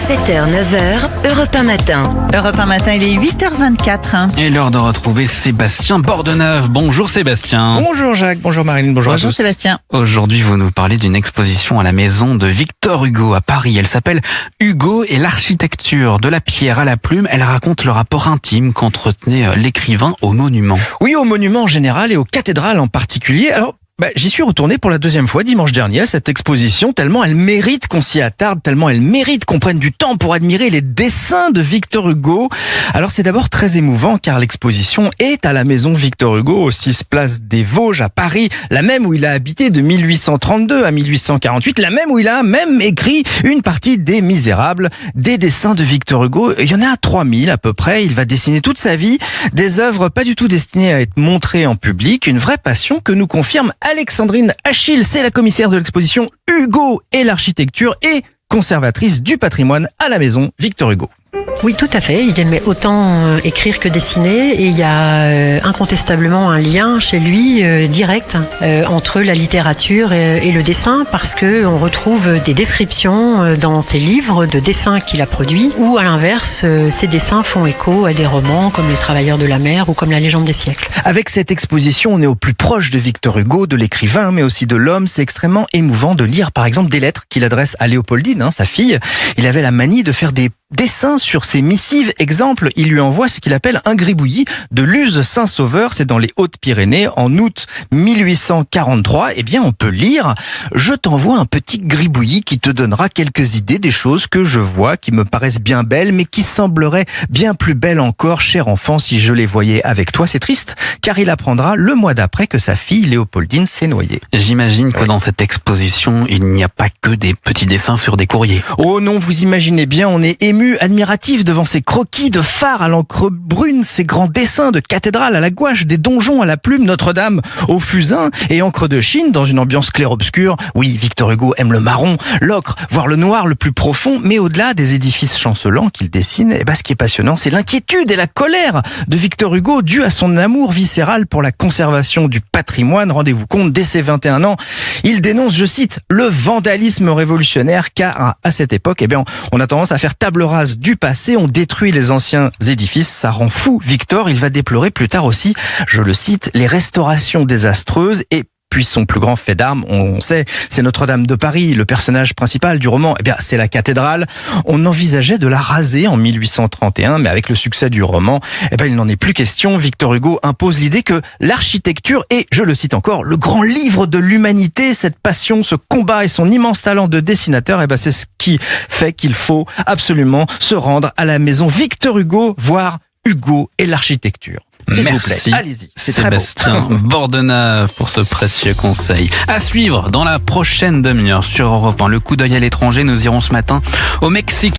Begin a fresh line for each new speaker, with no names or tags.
7h, 9h, Europe 1 matin.
Europe 1 matin, il est 8h24.
Et l'heure de retrouver Sébastien Bordenave. Bonjour Sébastien.
Bonjour Jacques, bonjour Marine, bonjour à tous.
Sébastien.
Aujourd'hui, vous nous parlez d'une exposition à la maison de Victor Hugo à Paris. Elle s'appelle Hugo et l'architecture, de la pierre à la plume. Elle raconte le rapport intime qu'entretenait l'écrivain aux monuments.
Oui, aux monuments en général et aux cathédrales en particulier. Alors, j'y suis retourné pour la deuxième fois dimanche dernier à cette exposition, tellement elle mérite qu'on s'y attarde, tellement elle mérite qu'on prenne du temps pour admirer les dessins de Victor Hugo. Alors c'est d'abord très émouvant car l'exposition est à la maison Victor Hugo au 6 place des Vosges à Paris, la même où il a habité de 1832 à 1848, la même où il a même écrit une partie des Misérables, des dessins de Victor Hugo. Il y en a 3000 à peu près, il va dessiner toute sa vie, des œuvres pas du tout destinées à être montrées en public, une vraie passion que nous confirme Alexandrine Achille, c'est la commissaire de l'exposition Hugo et l'architecture et conservatrice du patrimoine à la maison Victor Hugo.
Oui, tout à fait. Il aimait autant écrire que dessiner et il y a incontestablement un lien chez lui direct entre la littérature et le dessin parce que on retrouve des descriptions dans ses livres de dessins qu'il a produits ou à l'inverse, ces dessins font écho à des romans comme Les Travailleurs de la mer ou comme La Légende des siècles.
Avec cette exposition, on est au plus proche de Victor Hugo, de l'écrivain, mais aussi de l'homme. C'est extrêmement émouvant de lire par exemple des lettres qu'il adresse à Léopoldine, sa fille. Il avait la manie de faire des dessins sur ses missives. Exemple, il lui envoie ce qu'il appelle un gribouillis de Luz Saint-Sauveur, c'est dans les Hautes-Pyrénées, en août 1843. Eh bien, on peut lire « Je t'envoie un petit gribouillis qui te donnera quelques idées des choses que je vois, qui me paraissent bien belles, mais qui sembleraient bien plus belles encore, cher enfant, si je les voyais avec toi. » C'est triste, car il apprendra le mois d'après que sa fille, Léopoldine, s'est noyée.
J'imagine que dans cette exposition, il n'y a pas que des petits dessins sur des courriers.
Oh non, vous imaginez bien, on est ému, admiratif devant ces croquis de phares à l'encre brune, ces grands dessins de cathédrales à la gouache, des donjons à la plume, Notre-Dame au fusain et encre de Chine dans une ambiance clair-obscur. Oui, Victor Hugo aime le marron, l'ocre, voire le noir le plus profond, mais au-delà des édifices chancelants qu'il dessine, ce qui est passionnant, c'est l'inquiétude et la colère de Victor Hugo due à son amour viscéral pour la conservation du patrimoine. Rendez-vous compte, dès ses 21 ans, il dénonce, je cite, le vandalisme révolutionnaire, car à cette époque, on a tendance à faire table rase du passé, on détruit les anciens édifices, ça rend fou Victor. Il va déplorer plus tard aussi, je le cite, les restaurations désastreuses et puis son plus grand fait d'armes, on sait, c'est Notre-Dame de Paris. Le personnage principal du roman, c'est la cathédrale. On envisageait de la raser en 1831, mais avec le succès du roman, il n'en est plus question. Victor Hugo impose l'idée que l'architecture est, je le cite encore, le grand livre de l'humanité. Cette passion, ce combat et son immense talent de dessinateur, c'est ce qui fait qu'il faut absolument se rendre à la maison Victor Hugo, voir Hugo et l'architecture. S'il vous plaît, allez-y. C'est
Sébastien Bordenave pour ce précieux conseil. À suivre dans la prochaine demi-heure sur Europe 1. Le coup d'œil à l'étranger, nous irons ce matin au Mexique.